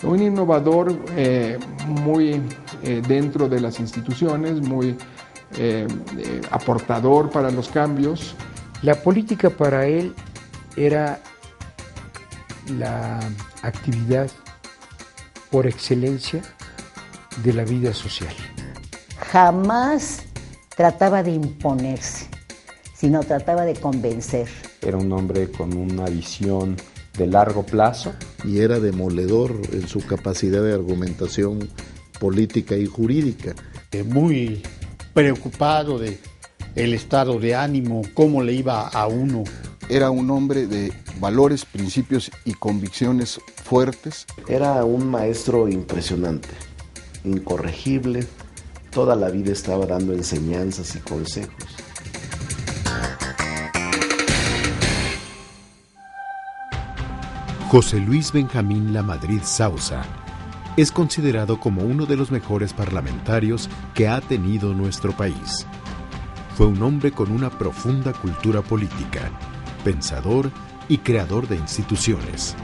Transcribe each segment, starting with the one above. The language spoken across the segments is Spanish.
Un innovador muy dentro de las instituciones, muy aportador para los cambios. La política para él era la actividad por excelencia de la vida social. Jamás trataba de imponerse, sino trataba de convencer. Era un hombre con una visión de largo plazo. Y era demoledor en su capacidad de argumentación política y jurídica. Muy preocupado de el estado de ánimo, cómo le iba a uno. Era un hombre de valores, principios y convicciones fuertes. Era un maestro impresionante, incorregible. Toda la vida estaba dando enseñanzas y consejos. José Luis Benjamín Lamadrid Sausa es considerado como uno de los mejores parlamentarios que ha tenido nuestro país. Fue un hombre con una profunda cultura política, pensador y creador de instituciones.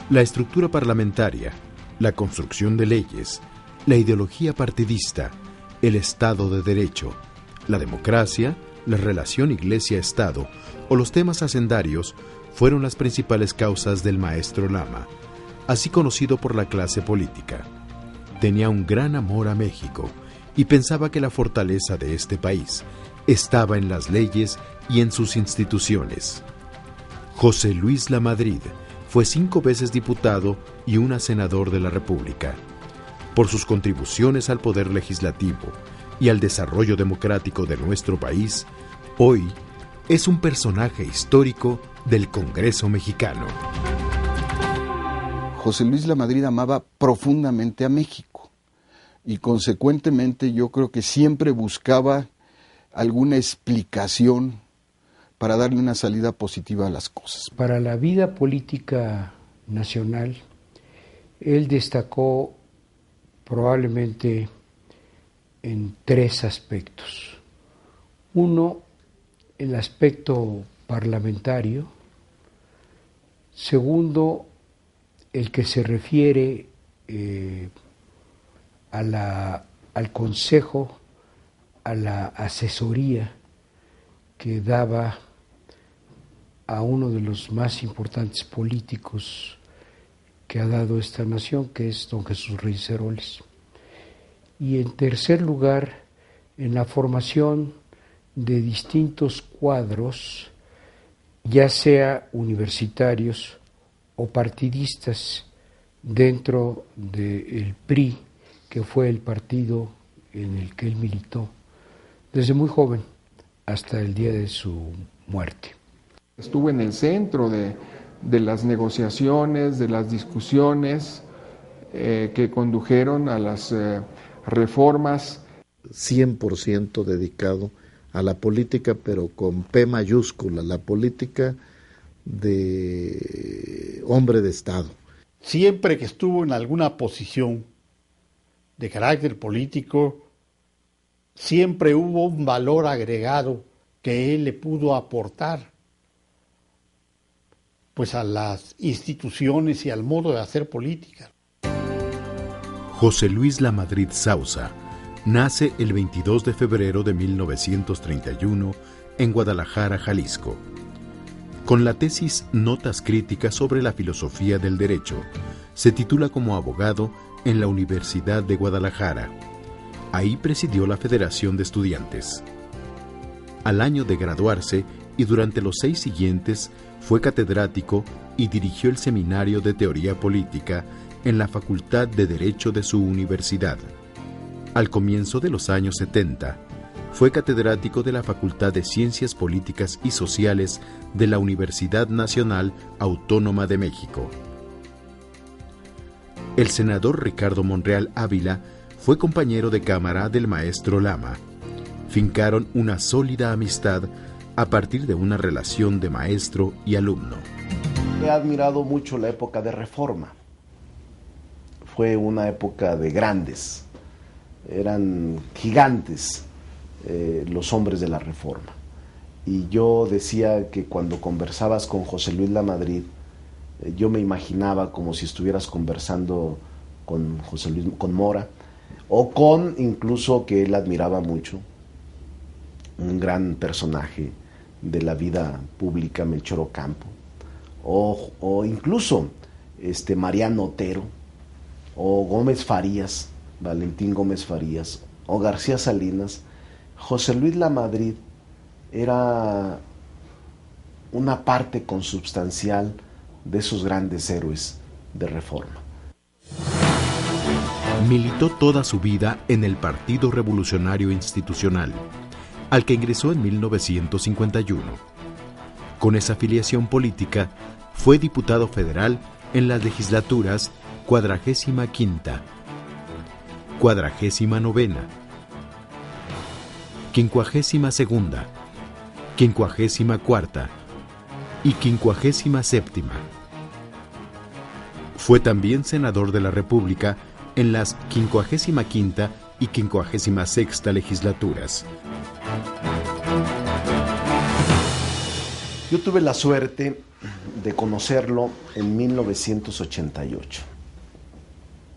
La estructura parlamentaria, la construcción de leyes, la ideología partidista, el Estado de Derecho, la democracia, la relación Iglesia-Estado o los temas hacendarios fueron las principales causas del maestro Lama, así conocido por la clase política. Tenía un gran amor a México y pensaba que la fortaleza de este país estaba en las leyes y en sus instituciones. José Luis Lamadrid fue 5 veces diputado y una senador de la República. Por sus contribuciones al poder legislativo y al desarrollo democrático de nuestro país, hoy es un personaje histórico del Congreso mexicano. José Luis Lamadrid amaba profundamente a México y consecuentemente yo creo que siempre buscaba alguna explicación para darle una salida positiva a las cosas. Para la vida política nacional, él destacó probablemente en 3 aspectos. Uno, el aspecto parlamentario. Segundo, el que se refiere al consejo, a la asesoría que daba a uno de los más importantes políticos que ha dado esta nación, que es don Jesús Reyes Heroles. Y en tercer lugar, en la formación de distintos cuadros, ya sea universitarios o partidistas, dentro del PRI, que fue el partido en el que él militó desde muy joven hasta el día de su muerte. Estuvo en el centro de las negociaciones, de las discusiones que condujeron a las reformas. 100% dedicado a la política, pero con P mayúscula, la política de hombre de Estado. Siempre que estuvo en alguna posición de carácter político, siempre hubo un valor agregado que él le pudo aportar pues a las instituciones y al modo de hacer política. José Luis Lamadrid Sausa nace el 22 de febrero de 1931 en Guadalajara, Jalisco. Con la tesis Notas críticas sobre la filosofía del derecho, se titula como abogado en la Universidad de Guadalajara. Ahí presidió la Federación de Estudiantes. Al año de graduarse y durante los 6 siguientes fue catedrático y dirigió el Seminario de Teoría Política en la Facultad de Derecho de su universidad. Al comienzo de los años 70, fue catedrático de la Facultad de Ciencias Políticas y Sociales de la Universidad Nacional Autónoma de México. El senador Ricardo Monreal Ávila fue compañero de cámara del maestro Lama. Fincaron una sólida amistad a partir de una relación de maestro y alumno. He admirado mucho la época de Reforma. Fue una época de grandes, eran gigantes los hombres de la Reforma. Y yo decía que cuando conversabas con José Luis Lamadrid, Yo me imaginaba como si estuvieras conversando con José Luis, con Mora, o con incluso, que él admiraba mucho, un gran personaje de la vida pública, Melchor Ocampo, o incluso Mariano Otero, o Gómez Farías, Valentín Gómez Farías, o García Salinas. José Luis Lamadrid era una parte consubstancial de esos grandes héroes de Reforma. Militó toda su vida en el Partido Revolucionario Institucional, al que ingresó en 1951. Con esa afiliación política, fue diputado federal en las legislaturas 45ª, 49ª, 52ª, 54ª y 57ª. Fue también senador de la República en las 55ª y 56ª legislaturas. Yo tuve la suerte de conocerlo en 1988.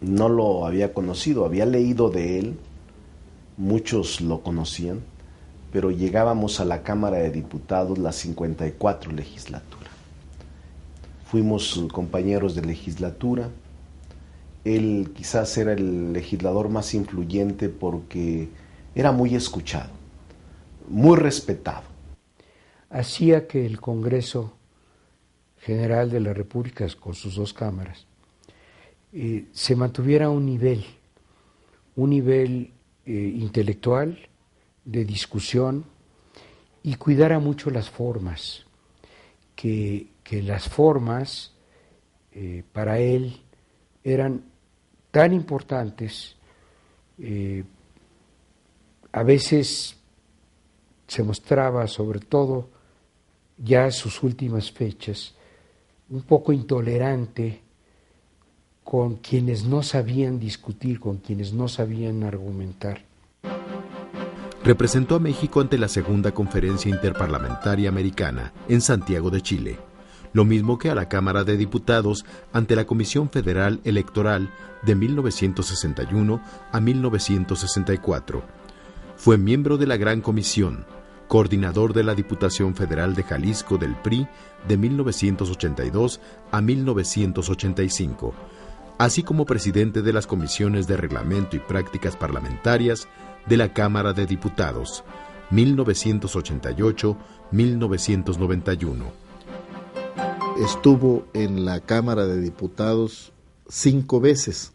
No lo había conocido, había leído de él, muchos lo conocían, pero llegábamos a la Cámara de Diputados la 54 legislatura. Fuimos compañeros de legislatura. Él quizás era el legislador más influyente porque era muy escuchado, muy respetado. Hacía que el Congreso General de la República, con sus dos cámaras, se mantuviera a un nivel intelectual, de discusión, y cuidara mucho las formas, que las formas para él eran tan importantes. A veces se mostraba, sobre todo ya en sus últimas fechas, un poco intolerante con quienes no sabían discutir, con quienes no sabían argumentar. Representó a México ante la Segunda Conferencia Interparlamentaria Americana en Santiago de Chile, lo mismo que a la Cámara de Diputados ante la Comisión Federal Electoral de 1961 a 1964. Fue miembro de la Gran Comisión, coordinador de la Diputación Federal de Jalisco del PRI de 1982 a 1985, así como presidente de las comisiones de Reglamento y Prácticas Parlamentarias de la Cámara de Diputados, 1988-1991. Estuvo en la Cámara de Diputados 5 veces.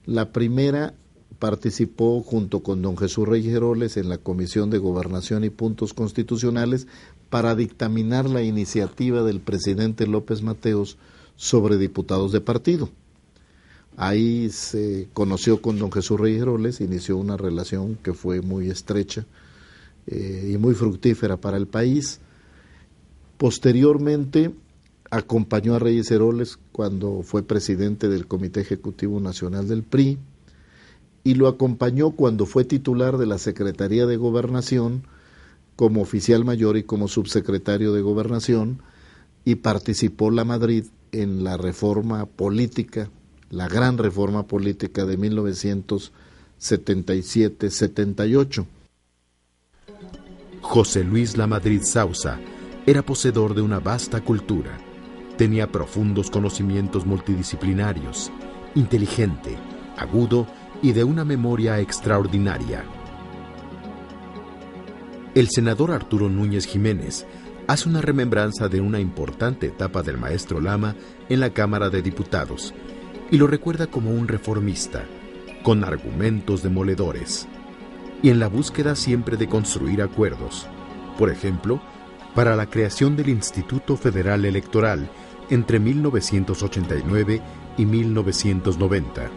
La primera participó junto con don Jesús Reyes Heroles en la Comisión de Gobernación y Puntos Constitucionales para dictaminar la iniciativa del presidente López Mateos sobre diputados de partido. Ahí se conoció con don Jesús Reyes Heroles, inició una relación que fue muy estrecha y muy fructífera para el país. Posteriormente acompañó a Reyes Heroles cuando fue presidente del Comité Ejecutivo Nacional del PRI y lo acompañó cuando fue titular de la Secretaría de Gobernación como oficial mayor y como subsecretario de Gobernación, y participó Lamadrid en la reforma política, la gran reforma política de 1977-78. José Luis Lamadrid Sausa era poseedor de una vasta cultura. Tenía profundos conocimientos multidisciplinarios, inteligente, agudo y de una memoria extraordinaria. El senador Arturo Núñez Jiménez hace una remembranza de una importante etapa del maestro Lama en la Cámara de Diputados y lo recuerda como un reformista, con argumentos demoledores, y en la búsqueda siempre de construir acuerdos, por ejemplo, para la creación del Instituto Federal Electoral entre 1989 y 1990,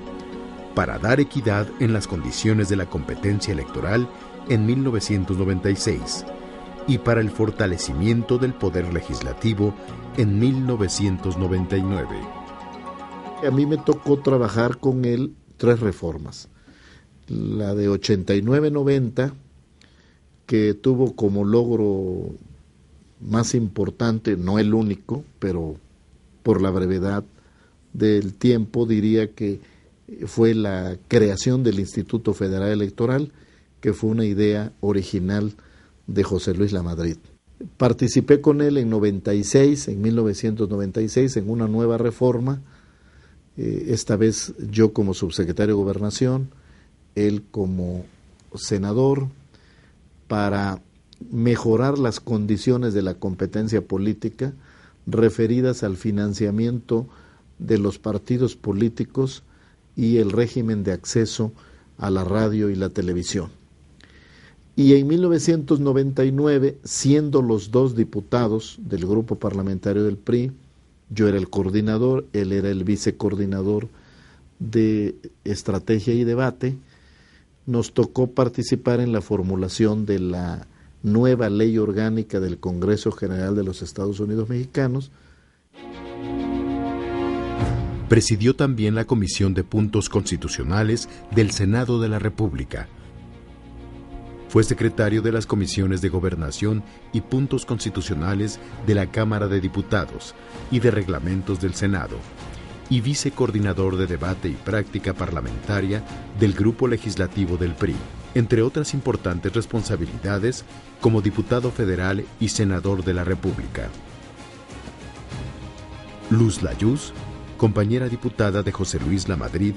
para dar equidad en las condiciones de la competencia electoral en 1996 y para el fortalecimiento del poder legislativo en 1999. A mí me tocó trabajar con él 3 reformas. La de 89-90, que tuvo como logro más importante, no el único, pero por la brevedad del tiempo, diría que fue la creación del Instituto Federal Electoral, que fue una idea original de José Luis Lamadrid. Participé con él en 1996, en una nueva reforma, esta vez yo como subsecretario de Gobernación, él como senador, para mejorar las condiciones de la competencia política referidas al financiamiento de los partidos políticos y el régimen de acceso a la radio y la televisión. Y en 1999, siendo los dos diputados del grupo parlamentario del PRI, yo era el coordinador, él era el vicecoordinador de estrategia y debate, nos tocó participar en la formulación de la nueva ley orgánica del Congreso General de los Estados Unidos Mexicanos. Presidió también la Comisión de Puntos Constitucionales del Senado de la República. Fue secretario de las Comisiones de Gobernación y Puntos Constitucionales de la Cámara de Diputados y de Reglamentos del Senado, y vicecoordinador de Debate y Práctica Parlamentaria del Grupo Legislativo del PRI, entre otras importantes responsabilidades como diputado federal y senador de la República. Luz Layuz, compañera diputada de José Luis Lamadrid,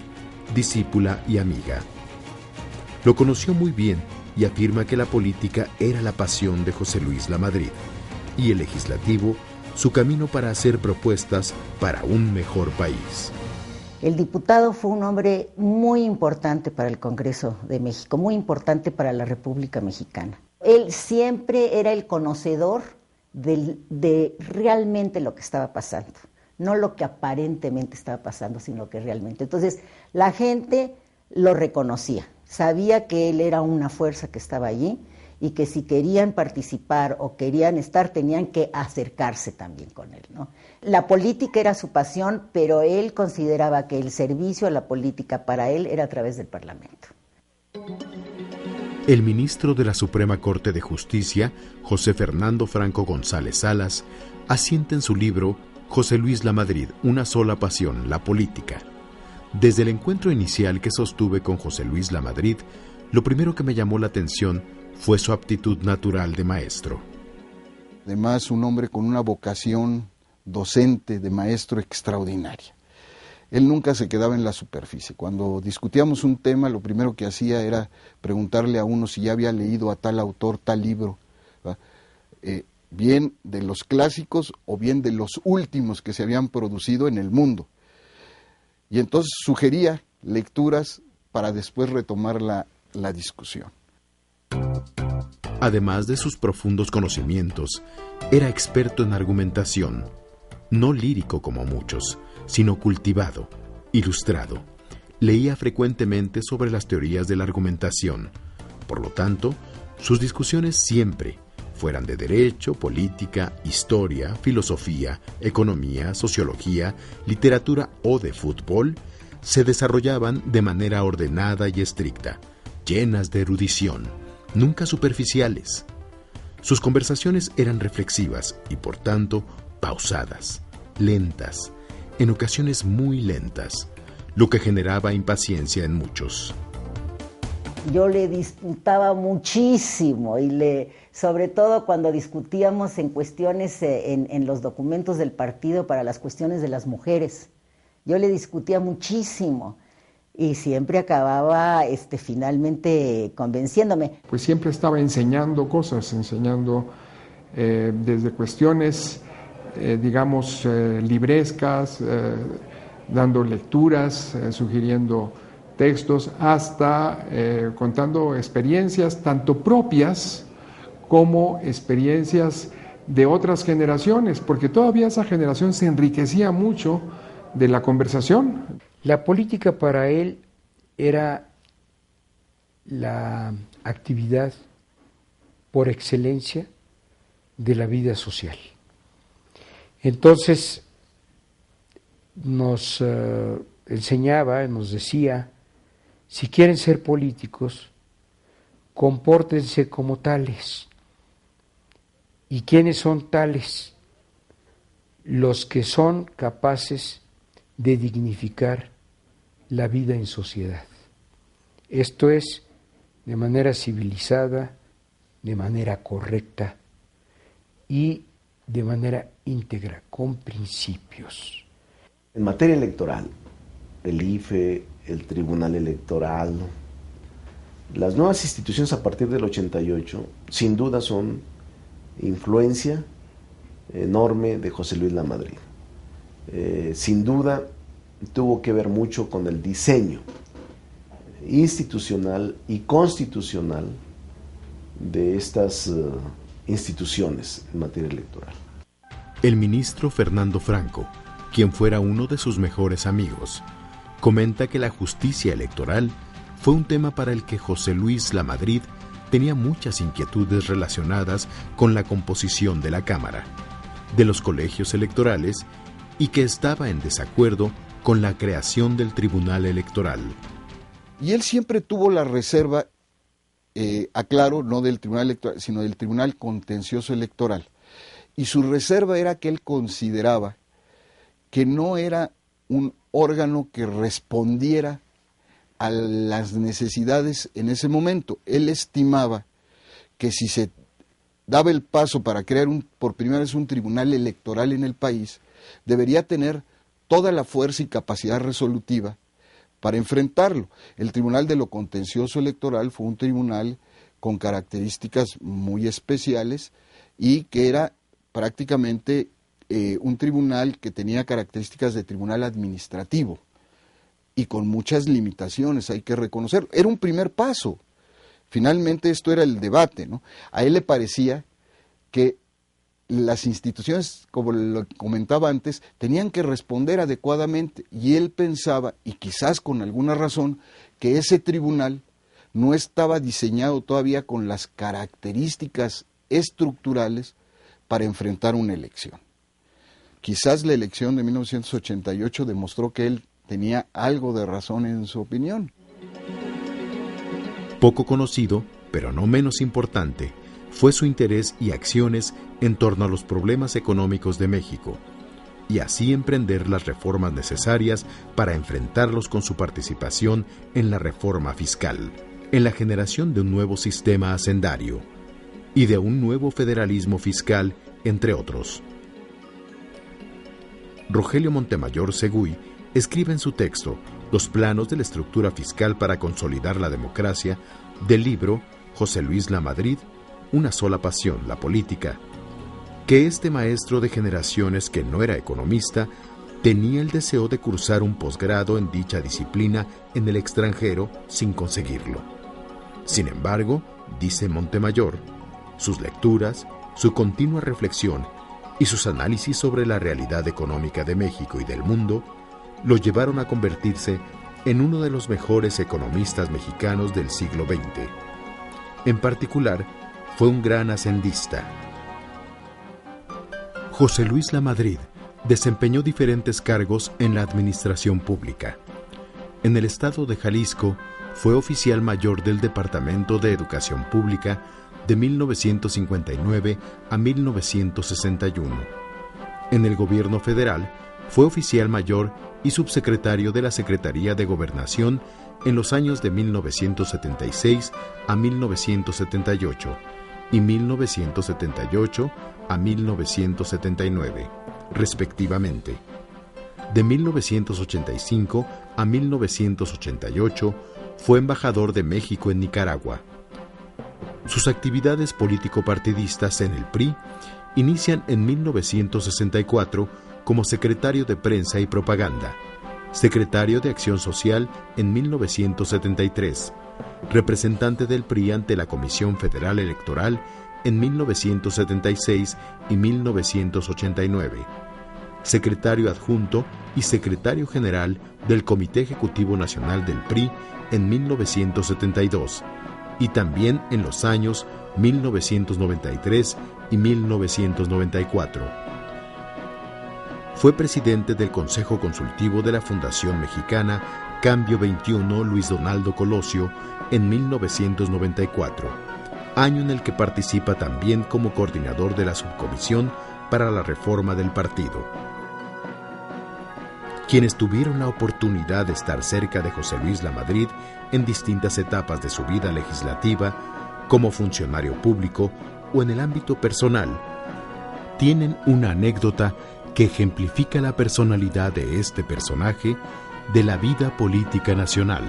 discípula y amiga. Lo conoció muy bien y afirma que la política era la pasión de José Luis Lamadrid y el legislativo su camino para hacer propuestas para un mejor país. El diputado fue un hombre muy importante para el Congreso de México, muy importante para la República Mexicana. Él siempre era el conocedor de realmente lo que estaba pasando, no lo que aparentemente estaba pasando, sino lo que realmente. Entonces, la gente lo reconocía, sabía que él era una fuerza que estaba allí y que si querían participar o querían estar, tenían que acercarse también con él, ¿no? La política era su pasión, pero él consideraba que el servicio a la política para él era a través del Parlamento. El ministro de la Suprema Corte de Justicia, José Fernando Franco González Salas, asienta en su libro José Luis Lamadrid, una sola pasión, la política. Desde el encuentro inicial que sostuve con José Luis Lamadrid, lo primero que me llamó la atención fue su aptitud natural de maestro. Además, un hombre con una vocación docente de maestro extraordinaria. Él nunca se quedaba en la superficie. Cuando discutíamos un tema, lo primero que hacía era preguntarle a uno si ya había leído a tal autor, tal libro, bien de los clásicos o bien de los últimos que se habían producido en el mundo. Y entonces sugería lecturas para después retomar la discusión. Además de sus profundos conocimientos, era experto en argumentación, no lírico como muchos, sino cultivado, ilustrado. Leía frecuentemente sobre las teorías de la argumentación. Por lo tanto, sus discusiones siempre, fueran de derecho, política, historia, filosofía, economía, sociología, literatura o de fútbol, se desarrollaban de manera ordenada y estricta, llenas de erudición, nunca superficiales. Sus conversaciones eran reflexivas y, por tanto, pausadas, lentas, en ocasiones muy lentas, lo que generaba impaciencia en muchos. Yo le disputaba muchísimo y sobre todo cuando discutíamos en cuestiones, en los documentos del partido para las cuestiones de las mujeres. Yo le discutía muchísimo y siempre acababa finalmente convenciéndome. Pues siempre estaba enseñando cosas, desde cuestiones, librescas, dando lecturas, sugiriendo textos, hasta contando experiencias tanto propias como experiencias de otras generaciones, porque todavía esa generación se enriquecía mucho de la conversación. La política para él era la actividad por excelencia de la vida social. Entonces nos enseñaba, nos decía, si quieren ser políticos, compórtense como tales. ¿Y quiénes son tales? los que son capaces de dignificar la vida en sociedad. Esto es, de manera civilizada, de manera correcta y de manera íntegra, con principios. En materia electoral, el IFE, el Tribunal Electoral, las nuevas instituciones a partir del 88, sin duda son influencia enorme de José Luis Lamadrid. Sin duda tuvo que ver mucho con el diseño institucional y constitucional de estas instituciones en materia electoral. El ministro Fernando Franco, quien fuera uno de sus mejores amigos, comenta que la justicia electoral fue un tema para el que José Luis Lamadrid tenía muchas inquietudes relacionadas con la composición de la Cámara, de los colegios electorales, y que estaba en desacuerdo con la creación del Tribunal Electoral. Y él siempre tuvo la reserva, aclaro, no del Tribunal Electoral, sino del Tribunal Contencioso Electoral. Y su reserva era que él consideraba que no era un órgano que respondiera a las necesidades en ese momento. Él estimaba que si se daba el paso para crear por primera vez un tribunal electoral en el país, debería tener toda la fuerza y capacidad resolutiva para enfrentarlo. El Tribunal de lo Contencioso Electoral fue un tribunal con características muy especiales y que era prácticamente un tribunal que tenía características de tribunal administrativo y con muchas limitaciones, hay que reconocerlo. Era un primer paso. Finalmente esto era el debate, ¿no? A él le parecía que las instituciones, como lo comentaba antes, tenían que responder adecuadamente, y él pensaba, y quizás con alguna razón, que ese tribunal no estaba diseñado todavía con las características estructurales para enfrentar una elección. Quizás la elección de 1988 demostró que él tenía algo de razón en su opinión. Poco conocido, pero no menos importante, fue su interés y acciones en torno a los problemas económicos de México, y así emprender las reformas necesarias para enfrentarlos con su participación en la reforma fiscal, en la generación de un nuevo sistema hacendario y de un nuevo federalismo fiscal, entre otros. Rogelio Montemayor Seguí escribe en su texto Los planos de la estructura fiscal para consolidar la democracia, del libro José Luis Lamadrid, Una sola pasión, la política, que este maestro de generaciones que no era economista tenía el deseo de cursar un posgrado en dicha disciplina en el extranjero sin conseguirlo. Sin embargo, dice Montemayor, sus lecturas, su continua reflexión y sus análisis sobre la realidad económica de México y del mundo lo llevaron a convertirse en uno de los mejores economistas mexicanos del siglo XX. En particular, fue un gran hacendista. José Luis Lamadrid desempeñó diferentes cargos en la administración pública. En el estado de Jalisco, fue oficial mayor del Departamento de Educación Pública de 1959 a 1961. En el gobierno federal, fue oficial mayor y subsecretario de la Secretaría de Gobernación en los años de 1976 a 1978 y 1978 a 1979, respectivamente. De 1985 a 1988 fue embajador de México en Nicaragua. Sus actividades político-partidistas en el PRI inician en 1964 como secretario de Prensa y Propaganda, secretario de Acción Social en 1973, representante del PRI ante la Comisión Federal Electoral en 1976 y 1989, secretario adjunto y secretario general del Comité Ejecutivo Nacional del PRI en 1972, y también en los años 1993 y 1994. Fue presidente del Consejo Consultivo de la Fundación Mexicana Cambio 21 Luis Donaldo Colosio en 1994, año en el que participa también como coordinador de la Subcomisión para la reforma del partido. Quienes tuvieron la oportunidad de estar cerca de José Luis Lamadrid en distintas etapas de su vida legislativa, como funcionario público o en el ámbito personal, tienen una anécdota que ejemplifica la personalidad de este personaje de la vida política nacional.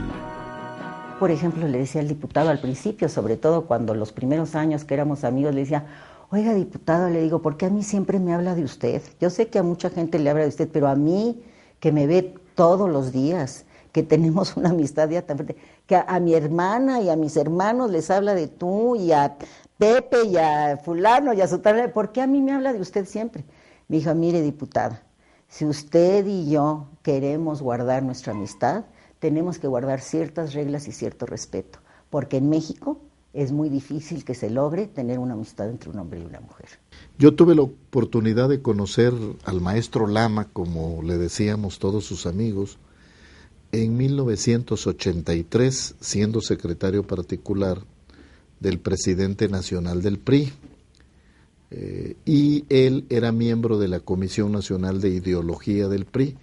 Por ejemplo, le decía al diputado al principio, sobre todo cuando los primeros años que éramos amigos, le decía, oiga, diputado, le digo, ¿por qué a mí siempre me habla de usted? Yo sé que a mucha gente le habla de usted, pero a mí, que me ve todos los días, que tenemos una amistad ya tan fuerte, que a mi hermana y a mis hermanos les habla de tú, y a Pepe y a fulano y a sutano, ¿por qué a mí me habla de usted siempre? Me dijo, mire, diputada, si usted y yo queremos guardar nuestra amistad, tenemos que guardar ciertas reglas y cierto respeto, porque en México es muy difícil que se logre tener una amistad entre un hombre y una mujer. Yo tuve la oportunidad de conocer al maestro Lama, como le decíamos todos sus amigos, en 1983, siendo secretario particular del presidente nacional del PRI. Y él era miembro de la Comisión Nacional de Ideología del PRI.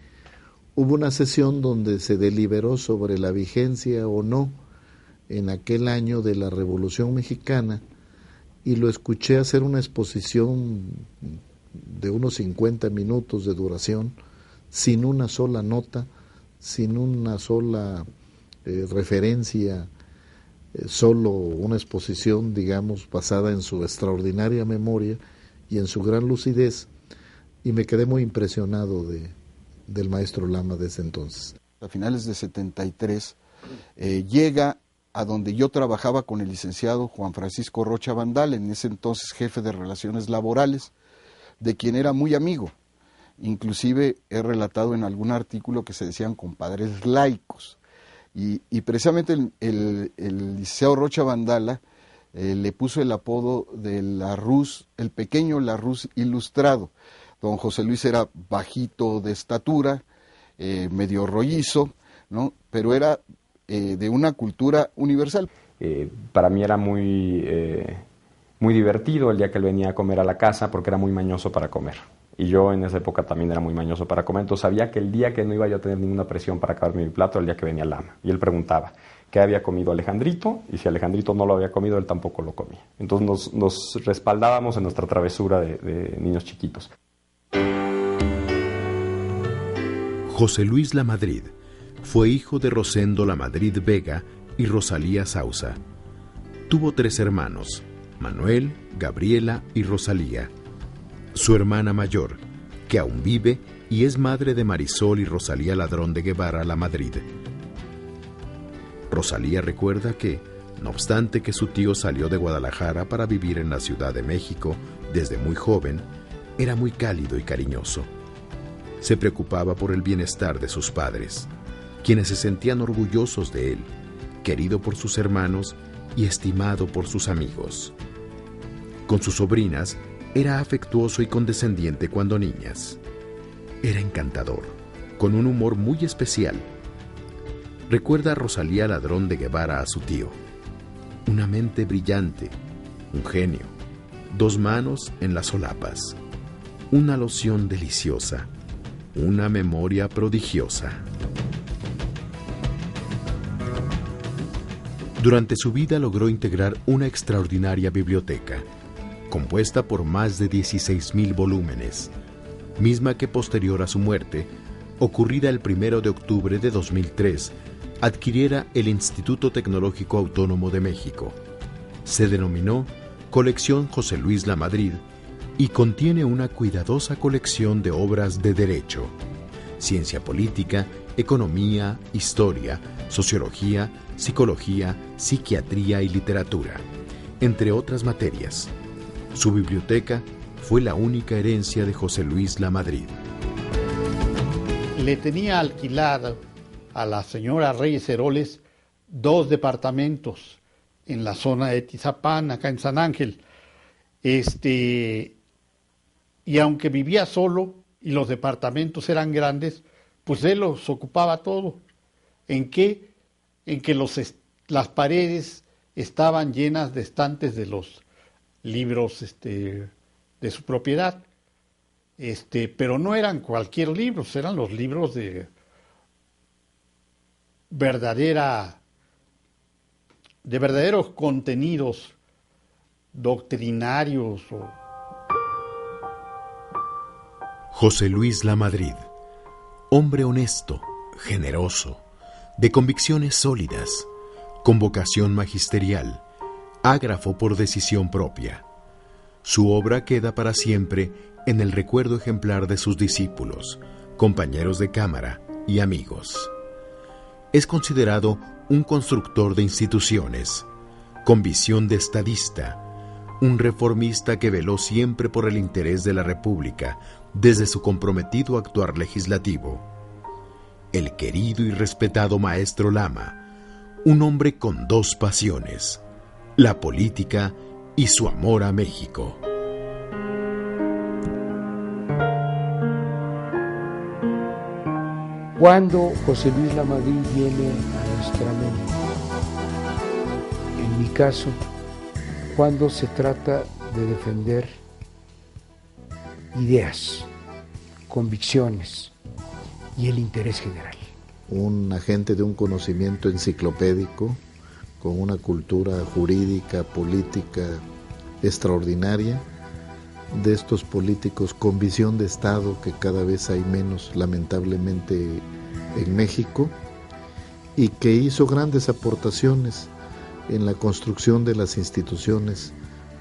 Hubo una sesión donde se deliberó sobre la vigencia o no en aquel año de la Revolución Mexicana, y lo escuché hacer una exposición de unos 50 minutos de duración, sin una sola nota, sin una sola referencia, solo una exposición, digamos, basada en su extraordinaria memoria y en su gran lucidez, y me quedé muy impresionado del maestro Lama desde entonces. A finales de 73 llega a donde yo trabajaba con el licenciado Juan Francisco Rocha Vandal, en ese entonces jefe de Relaciones Laborales, de quien era muy amigo. Inclusive he relatado en algún artículo que se decían compadres laicos. Y precisamente el licenciado Rocha Vandala le puso el apodo de Larrús, el pequeño Larrús ilustrado. Don José Luis era bajito de estatura, medio rollizo, ¿no? Pero era de una cultura universal. Para mí era muy divertido el día que él venía a comer a la casa, porque era muy mañoso para comer. Y yo en esa época también era muy mañoso para comer, entonces sabía que el día que no iba yo a tener ninguna presión para acabarme mi plato, el día que venía Lama. Y él preguntaba qué había comido Alejandrito, y si Alejandrito no lo había comido, él tampoco lo comía. Entonces nos respaldábamos en nuestra travesura de niños chiquitos. José Luis Lamadrid fue hijo de Rosendo Lamadrid Vega y Rosalía Sausa. Tuvo 3 hermanos, Manuel, Gabriela y Rosalía. Su hermana mayor, que aún vive y es madre de Marisol y Rosalía Ladrón de Guevara Lamadrid. Rosalía recuerda que, no obstante que su tío salió de Guadalajara para vivir en la Ciudad de México desde muy joven, era muy cálido y cariñoso. Se preocupaba por el bienestar de sus padres, quienes se sentían orgullosos de él, querido por sus hermanos y estimado por sus amigos. Con sus sobrinas, era afectuoso y condescendiente cuando niñas. Era encantador, con un humor muy especial. Recuerda a Rosalía Ladrón de Guevara a su tío. Una mente brillante, un genio, 2 manos en las solapas, una loción deliciosa, una memoria prodigiosa. Durante su vida logró integrar una extraordinaria biblioteca, compuesta por más de 16,000 volúmenes, misma que posterior a su muerte, ocurrida el 1 de octubre de 2003, adquiriera el Instituto Tecnológico Autónomo de México. Se denominó Colección José Luis Lamadrid y contiene una cuidadosa colección de obras de derecho, ciencia política, economía, historia, sociología, psicología, psiquiatría y literatura, entre otras materias. Su biblioteca fue la única herencia de José Luis Lamadrid. Le tenía alquilado a la señora Reyes Heroles 2 departamentos en la zona de Tizapán, acá en San Ángel. Y aunque vivía solo y los departamentos eran grandes, pues él los ocupaba todo. ¿En qué? En que las paredes estaban llenas de estantes de los libros de su propiedad. pero no eran cualquier libros, eran los libros de verdaderos contenidos doctrinarios. José Luis Lamadrid, hombre honesto, generoso, de convicciones sólidas, con vocación magisterial, ágrafo por decisión propia. Su obra queda para siempre en el recuerdo ejemplar de sus discípulos, compañeros de cámara y amigos. Es considerado un constructor de instituciones, con visión de estadista, un reformista que veló siempre por el interés de la República desde su comprometido actuar legislativo. El querido y respetado maestro Lama, un hombre con dos pasiones, la política y su amor a México. Cuando José Luis Lamadrid viene a nuestra mente, en mi caso, cuando se trata de defender ideas, convicciones y el interés general. Un agente de un conocimiento enciclopédico, con una cultura jurídica, política extraordinaria, de estos políticos con visión de Estado, que cada vez hay menos, lamentablemente, en México, y que hizo grandes aportaciones en la construcción de las instituciones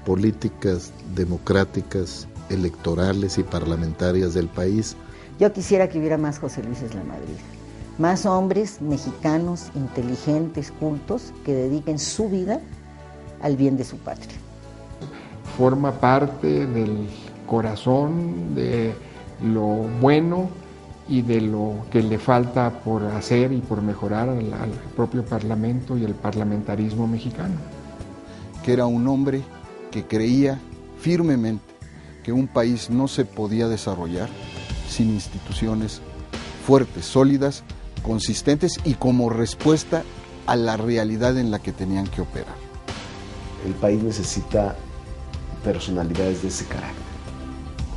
políticas, democráticas, electorales y parlamentarias del país. Yo quisiera que hubiera más José Luis Lamadrid, más hombres mexicanos inteligentes, cultos, que dediquen su vida al bien de su patria. Forma parte del corazón de lo bueno y de lo que le falta por hacer y por mejorar al propio Parlamento y el parlamentarismo mexicano. Que era un hombre que creía firmemente que un país no se podía desarrollar sin instituciones fuertes, sólidas, consistentes y como respuesta a la realidad en la que tenían que operar. El país necesita personalidades de ese carácter,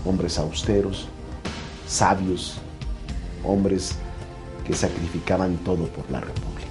hombres austeros, sabios, hombres que sacrificaban todo por la República.